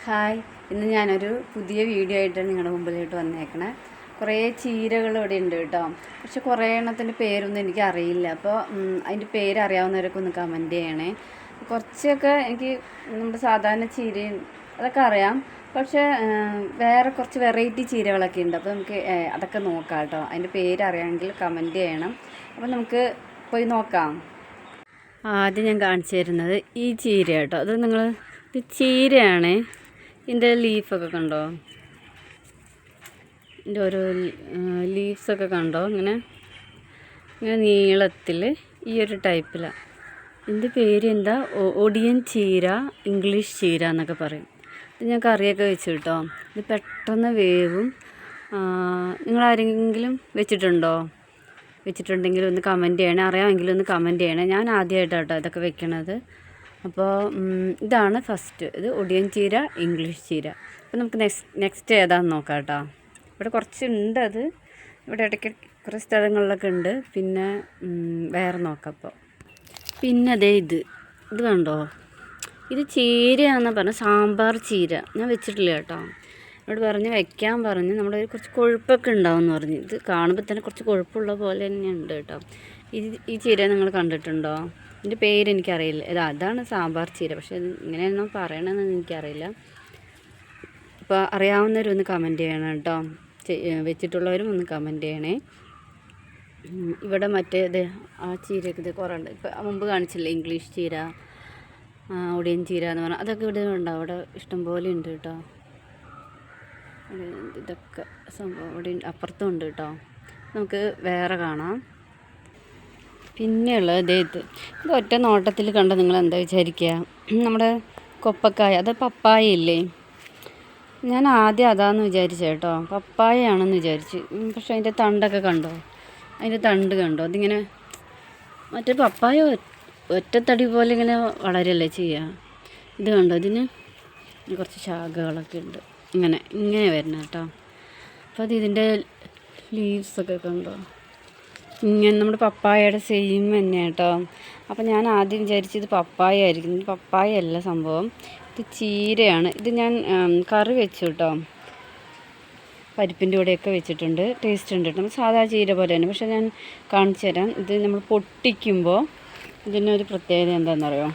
Hi, ഇന്ന് ഞാനൊരു പുതിയ വീഡിയോ ആയിട്ടാണ് നിങ്ങളുടെ മുമ്പിലോട്ട് വന്നേക്കണേ. കുറേ ചീരകൾ ഇവിടെ ഉണ്ട് കേട്ടോ. പക്ഷെ കുറേ എണ്ണത്തിൻ്റെ പേരൊന്നും എനിക്ക് അറിയില്ല. അപ്പോൾ അതിൻ്റെ പേര് അറിയാവുന്നവരൊക്കെ ഒന്ന് കമൻറ്റ് ചെയ്യണേ. കുറച്ചൊക്കെ എനിക്ക് നമ്മുടെ സാധാരണ ചീരയും അതൊക്കെ അറിയാം. പക്ഷേ വേറെ കുറച്ച് വെറൈറ്റി ചീരകളൊക്കെ ഉണ്ട്. അപ്പോൾ നമുക്ക് അതൊക്കെ നോക്കാം കേട്ടോ. അതിൻ്റെ പേര് അറിയാമെങ്കിൽ കമൻറ്റ് ചെയ്യണം. അപ്പോൾ നമുക്ക് പോയി നോക്കാം. ആദ്യം ഞാൻ കാണിച്ചു തരുന്നത് ഈ ചീര കേട്ടോ. അത് ഇത് ചീരയാണേ. ഇതിൻ്റെ ലീഫൊക്കെ കണ്ടോ? ഇതിൻ്റെ ഓരോ ലീവ്സൊക്കെ കണ്ടോ? ഇങ്ങനെ നീളത്തിൽ ഈ ഒരു ടൈപ്പിലാണ്. ഇതിൻ്റെ പേര് എന്താ? ഒടിയൻ ചീര, ഇംഗ്ലീഷ് ചീര എന്നൊക്കെ പറയും. ഇത് ഞാൻ കറിയൊക്കെ വെച്ച് കേട്ടോ. ഇത് പെട്ടെന്ന് വേവും. നിങ്ങളാരെങ്കിലും വെച്ചിട്ടുണ്ടെങ്കിൽ ഒന്ന് കമൻറ്റ് ചെയ്യണേ. അറിയാമെങ്കിൽ ഒന്ന് കമൻറ്റ് ചെയ്യണേ. ഞാൻ ആദ്യമായിട്ടാണ് കേട്ടോ ഇതൊക്കെ വെക്കണത്. അപ്പോൾ ഇതാണ് ഫസ്റ്റ്. ഇത് ഒടിയൻ ചീര, ഇംഗ്ലീഷ് ചീര. അപ്പോൾ നമുക്ക് നെക്സ്റ്റ് ഏതാണെന്ന് നോക്കാം കേട്ടോ. ഇവിടെ കുറച്ചുണ്ട്. അത് ഇവിടെ ഇടയ്ക്ക് കുറേ സ്ഥലങ്ങളിലൊക്കെ ഉണ്ട്. പിന്നെ വേറെ നോക്കാം. അപ്പോൾ പിന്നെ അതേ ഇത് കണ്ടോ? ഇത് ചീരയാണെന്നാണ് പറഞ്ഞത്. സാമ്പാർ ചീര. ഞാൻ വെച്ചിട്ടില്ല കേട്ടോ. എന്നോട് വെക്കാൻ പറഞ്ഞു. നമ്മുടെ കുറച്ച് കൊഴുപ്പൊക്കെ ഉണ്ടാവുമെന്ന് പറഞ്ഞു. ഇത് കാണുമ്പോൾ തന്നെ കുറച്ച് കൊഴുപ്പുള്ള പോലെ തന്നെ ഉണ്ട് കേട്ടോ. ഈ ചീര നിങ്ങൾ കണ്ടിട്ടുണ്ടോ? ഇതിൻ്റെ പേരെനിക്കറിയില്ല. അതാണ് സാമ്പാർ ചീര. പക്ഷേ ഇങ്ങനെയൊന്നും പറയണമെന്ന് എനിക്കറിയില്ല. അപ്പോൾ അറിയാവുന്നവരൊന്ന് കമൻറ്റ് ചെയ്യണം കേട്ടോ. വെച്ചിട്ടുള്ളവരും ഒന്ന് കമൻറ്റ് ചെയ്യണേ. ഇവിടെ മറ്റേത് ആ ചീരയൊക്കെ ഇത് കുറേ ഉണ്ട്. ഇപ്പോൾ മുമ്പ് കാണിച്ചില്ലേ ഇംഗ്ലീഷ് ചീര, ഒടിയൻ ചീര എന്ന് പറഞ്ഞാൽ അതൊക്കെ ഇവിടെ ഉണ്ടാവും. അവിടെ ഇഷ്ടംപോലെ ഉണ്ട് കേട്ടോ. ഇതൊക്കെ സംഭവം ഇവിടെ അപ്പുറത്തും ഉണ്ട് കേട്ടോ. നമുക്ക് വേറെ കാണാം. പിന്നെയുള്ളത് ഇത് ഒറ്റ നോട്ടത്തിൽ കണ്ട നിങ്ങൾ എന്താ വിചാരിക്കുക? നമ്മുടെ കൊപ്പക്കായ, അത് പപ്പായ ഇല്ലേ? ഞാൻ ആദ്യം അതാന്ന് വിചാരിച്ചു കേട്ടോ. പപ്പായയാണെന്ന് വിചാരിച്ചു. പക്ഷെ അതിൻ്റെ തണ്ടൊക്കെ കണ്ടോ? അതിൻ്റെ തണ്ട് കണ്ടോ? അതിങ്ങനെ മറ്റേ പപ്പായ ഒറ്റത്തടി പോലെ ഇങ്ങനെ വളരല്ലേ ചെയ്യുക. ഇത് കണ്ടോ? ഇതിന് കുറച്ച് ശാഖകളൊക്കെ ഉണ്ട്. ഇങ്ങനെ വരണം കേട്ടോ. അപ്പോൾ ഇതിൻ്റെ ലീവ്സൊക്കെ കണ്ടോ? ഇങ്ങനെ നമ്മുടെ പപ്പായയുടെ സെയിം തന്നെ കേട്ടോ. അപ്പോൾ ഞാൻ ആദ്യം വിചാരിച്ചത് പപ്പായ ആയിരിക്കും. ഇത് പപ്പായ അല്ല സംഭവം. ഇത് ചീരയാണ്. ഇത് ഞാൻ കറി വെച്ചു കേട്ടോ. പരിപ്പിൻ്റെ കൂടെയൊക്കെ വെച്ചിട്ടുണ്ട്. ടേസ്റ്റ് ഉണ്ട് കേട്ടോ. നമ്മൾ സാധാ ചീര പോലെ തന്നെ. പക്ഷേ ഞാൻ കാണിച്ചു തരാം. ഇത് നമ്മൾ പൊട്ടിക്കുമ്പോൾ ഇതിനൊരു പ്രത്യേകത എന്താണെന്നറിയോ?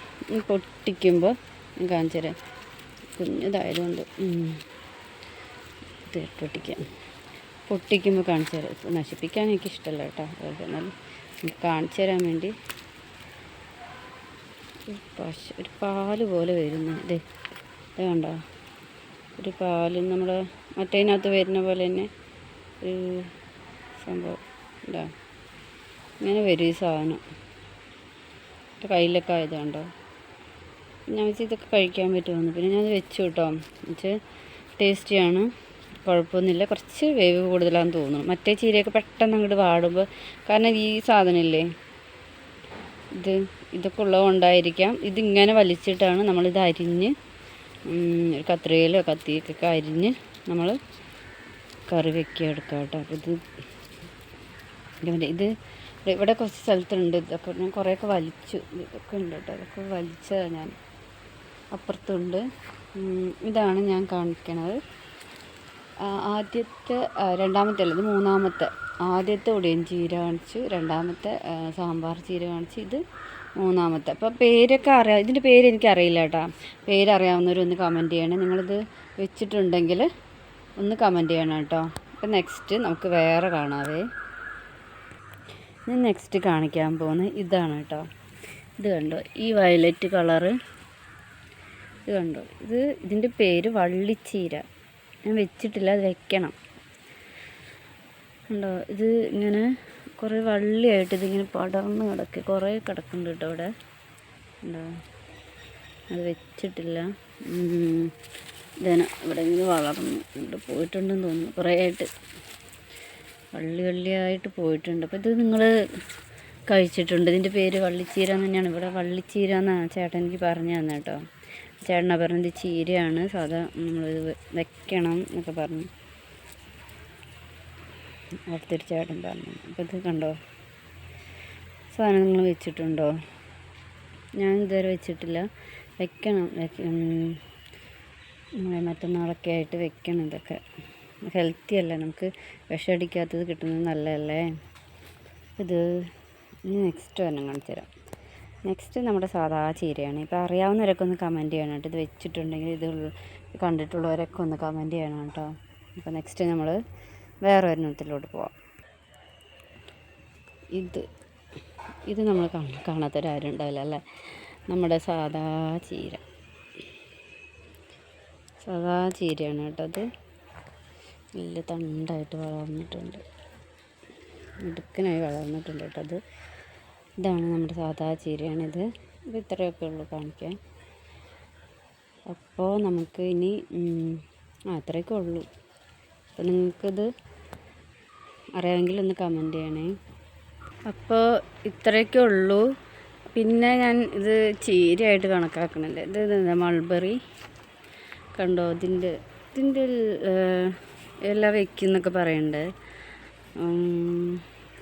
പൊട്ടിക്കുമ്പോൾ ഞാൻ കാണിച്ചു തരാം. കുഞ്ഞതായതുകൊണ്ട് ഇത് പൊട്ടിക്കുമ്പോൾ കാണിച്ചു തരാം. ഇപ്പോൾ നശിപ്പിക്കാൻ എനിക്കിഷ്ടമല്ല കേട്ടോ. എന്നാലും കാണിച്ചു തരാൻ വേണ്ടി ഒരു പാല് പോലെ വരുന്നു. ഇത് കണ്ടോ? ഒരു പാല് നമ്മുടെ മറ്റേതിനകത്ത് വരുന്ന പോലെ തന്നെ ഒരു സംഭവം ഇതാ. ഇങ്ങനെ വരും ഈ സാധനം. കയ്യിലൊക്കെ ആയതുണ്ടോ? ഞാൻ വെച്ച് ഇതൊക്കെ കഴിക്കാൻ പറ്റുമെന്ന്. പിന്നെ ഞാൻ വെച്ചു കേട്ടോ. വെച്ച് ടേസ്റ്റിയാണ്, കുഴപ്പമൊന്നുമില്ല. കുറച്ച് വേവ് കൂടുതലാണെന്ന് തോന്നുന്നു. മറ്റേ ചീരയൊക്കെ പെട്ടെന്ന് അങ്ങോട്ട് വാടുമ്പോൾ, കാരണം ഈ സാധനമില്ലേ ഇതൊക്കെ ഉള്ളതുകൊണ്ടായിരിക്കാം. ഇതിങ്ങനെ വലിച്ചിട്ടാണ് നമ്മളിത് അരിഞ്ഞ് കത്രികയിലോ കത്തിയൊക്കെ അരിഞ്ഞ് നമ്മൾ കറി എടുക്കാം കേട്ടോ. ഇത് ഇവിടെ കുറച്ച് സ്ഥലത്തുണ്ട്. ഇതൊക്കെ ഞാൻ കുറേയൊക്കെ വലിച്ചു. ഇതൊക്കെ ഉണ്ട് കേട്ടോ. അതൊക്കെ വലിച്ചതാണ് ഞാൻ. അപ്പുറത്തുണ്ട്. ഇതാണ് ഞാൻ കാണിക്കണത്. രണ്ടാമത്തെ അല്ല, ഇത് മൂന്നാമത്തെ. ആദ്യത്തെ ഒടിയൻ ചീര കാണിച്ചു, രണ്ടാമത്തെ സാമ്പാർ ചീര കാണിച്ചു, ഇത് മൂന്നാമത്തെ. അപ്പോൾ പേരൊക്കെ അറിയാം. ഇതിൻ്റെ പേര് എനിക്കറിയില്ല കേട്ടോ. പേരറിയാവുന്നവരൊന്ന് കമൻറ്റ് ചെയ്യണം. നിങ്ങളിത് വെച്ചിട്ടുണ്ടെങ്കിൽ ഒന്ന് കമൻറ്റ് ചെയ്യണം കേട്ടോ. അപ്പോൾ നെക്സ്റ്റ് നമുക്ക് വേറെ കാണാവേ. ഞാൻ നെക്സ്റ്റ് കാണിക്കാൻ പോകുന്നത് ഇതാണ് കേട്ടോ. ഇത് കണ്ടോ? ഈ വയലറ്റ് കളറ് ഇത് കണ്ടോ? ഇതിൻ്റെ പേര് വള്ളിച്ചീര. ഞാൻ വെച്ചിട്ടില്ല, അത് വെക്കണം. ഉണ്ടോ? ഇത് ഇങ്ങനെ കുറേ വള്ളിയായിട്ട് ഇതിങ്ങനെ പടർന്ന് കുറേ കിടക്കുന്നുണ്ട് കേട്ടോ ഇവിടെ. ഉണ്ടോ? അത് വെച്ചിട്ടില്ല. ഇവിടെ ഇങ്ങനെ വളർന്നു പോയിട്ടുണ്ടെന്ന് തോന്നുന്നു. കുറേ ആയിട്ട് വള്ളിയായിട്ട് പോയിട്ടുണ്ട്. അപ്പോൾ ഇത് നിങ്ങൾ കഴിച്ചിട്ടുണ്ട്. ഇതിൻ്റെ പേര് വള്ളിച്ചീര തന്നെയാണ്. ഇവിടെ വള്ളിച്ചീര എന്നാണ് ചേട്ടൻ എനിക്ക് പറഞ്ഞു തന്നെ കേട്ടോ. ചേട്ടനാ പറഞ്ഞത് ചീരയാണ്, സാധാ നമ്മളിത് വെക്കണം എന്നൊക്കെ പറഞ്ഞു. അടുത്തൊരു ചേട്ടൻ പറഞ്ഞു. അപ്പോൾ ഇത് കണ്ടോ? സാധനം നിങ്ങൾ വെച്ചിട്ടുണ്ടോ? ഞാൻ ഇതുവരെ വെച്ചിട്ടില്ല. വെക്കണം. നമ്മളെ മറ്റന്നാളൊക്കെ ആയിട്ട് വെക്കണം. ഇതൊക്കെ ഹെൽത്തി അല്ലേ, നമുക്ക് വിഷമടിക്കാത്തത് കിട്ടുന്നത് നല്ലതല്ലേ. ഇത് ഇനി നെക്സ്റ്റ് ഒരെണ്ണം കാണിച്ചു തരാം. നെക്സ്റ്റ് നമ്മുടെ സാധാ ചീരയാണ്. ഇപ്പോൾ അറിയാവുന്നവരൊക്കെ ഒന്ന് കമൻറ്റ് ചെയ്യണം കേട്ടോ. ഇത് വെച്ചിട്ടുണ്ടെങ്കിൽ ഇത് കണ്ടിട്ടുള്ളവരൊക്കെ ഒന്ന് കമൻറ്റ് ചെയ്യണം കേട്ടോ. അപ്പോൾ നെക്സ്റ്റ് നമ്മൾ വേറെ ഒരെണ്ണത്തിലോട്ട് പോവാം. ഇത് നമ്മൾ കാണാത്തൊരാരും ഉണ്ടാവില്ല അല്ലേ. നമ്മുടെ സാധാ ചീരയാണ് കേട്ടോ. അത് വലിയ തണ്ടായിട്ട് വളർന്നിട്ടുണ്ട്, ഇടുക്കനായി വളർന്നിട്ടുണ്ട് കേട്ടോ. ഇതാണ് നമ്മുടെ സാധാ ചീരയാണിത്. ഇത് ഇത്രയൊക്കെ ഉള്ളൂ കാണിക്കാൻ. അപ്പോൾ നമുക്ക് ഇനി അത്രയൊക്കെ ഉള്ളൂ. അപ്പോൾ നിങ്ങൾക്കിത് അറിയാമെങ്കിൽ ഒന്ന് കമൻറ്റ് ചെയ്യണേ. അപ്പോൾ ഇത്രയൊക്കെ ഉള്ളൂ. പിന്നെ ഞാൻ ഇത് ചീരയായിട്ട് കണക്കാക്കണില്ല. ഇത് മൾബറി കണ്ടോ, ഇതിൻ്റെ എല്ലാം വയ്ക്കുന്നൊക്കെ പറയുന്നുണ്ട്.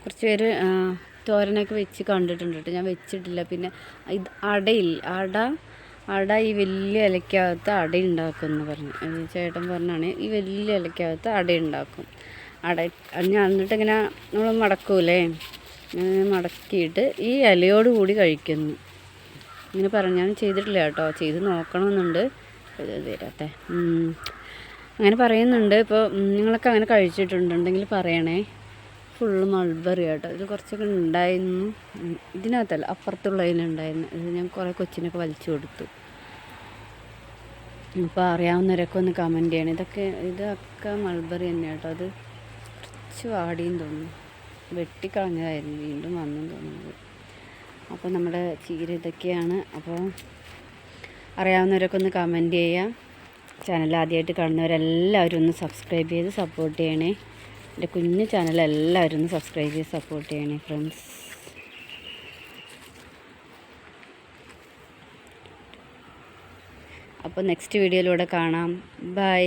കുറച്ച് പേര് തോരനൊക്കെ വെച്ച് കണ്ടിട്ടുണ്ട് കേട്ടോ. ഞാൻ വെച്ചിട്ടില്ല. പിന്നെ ഇത് അട ഈ വലിയ ഇലക്കകത്ത് അട ഉണ്ടാക്കുമെന്ന് പറഞ്ഞു. ചേട്ടൻ പറഞ്ഞാണ് ഈ വലിയ ഇലക്കകത്ത് അട ഉണ്ടാക്കും. ഞാൻ എന്നിട്ടിങ്ങനെ നമ്മൾ മടക്കൂലേ, മടക്കിയിട്ട് ഈ ഇലയോട് കൂടി കഴിക്കുന്നു ഇങ്ങനെ പറഞ്ഞു. ഞാൻ ചെയ്തിട്ടില്ല കേട്ടോ, ചെയ്ത് നോക്കണമെന്നുണ്ട്. തരാത്തെ അങ്ങനെ പറയുന്നുണ്ട്. ഇപ്പോൾ നിങ്ങളൊക്കെ അങ്ങനെ കഴിച്ചിട്ടുണ്ടെങ്കിൽ പറയണേ. ഫുള്ള് മൾബറി കേട്ടോ. ഇത് കുറച്ചൊക്കെ ഉണ്ടായിരുന്നു, ഇതിനകത്തല്ല അപ്പുറത്തുള്ളതിലുണ്ടായിരുന്നു. ഇത് ഞാൻ കുറേ കൊച്ചിനൊക്കെ വലിച്ചു കൊടുത്തു. അപ്പോൾ അറിയാവുന്നവരൊക്കെ ഒന്ന് കമൻറ്റ് ചെയ്യണം. ഇതൊക്കെ മൾബറി തന്നെ കേട്ടോ. അത് കുറച്ച് വാടിയും തോന്നുന്നു, വെട്ടിക്കളഞ്ഞതായിരുന്നു, വീണ്ടും വന്നു തോന്നുന്നത്. അപ്പോൾ നമ്മുടെ ചീര ഇതൊക്കെയാണ്. അപ്പോൾ അറിയാവുന്നവരൊക്കെ ഒന്ന് കമൻറ്റ് ചെയ്യാം. ചാനൽ ആദ്യമായിട്ട് കാണുന്നവരെല്ലാവരും ഒന്ന് സബ്സ്ക്രൈബ് ചെയ്ത് സപ്പോർട്ട് ചെയ്യണേ. എൻ്റെ കുഞ്ഞു ചാനൽ എല്ലാവരും ഒന്ന് സബ്സ്ക്രൈബ് ചെയ്ത് സപ്പോർട്ട് ചെയ്യണേ ഫ്രണ്ട്സ്. അപ്പോൾ നെക്സ്റ്റ് വീഡിയോയിലൂടെ കാണാം. ബൈ.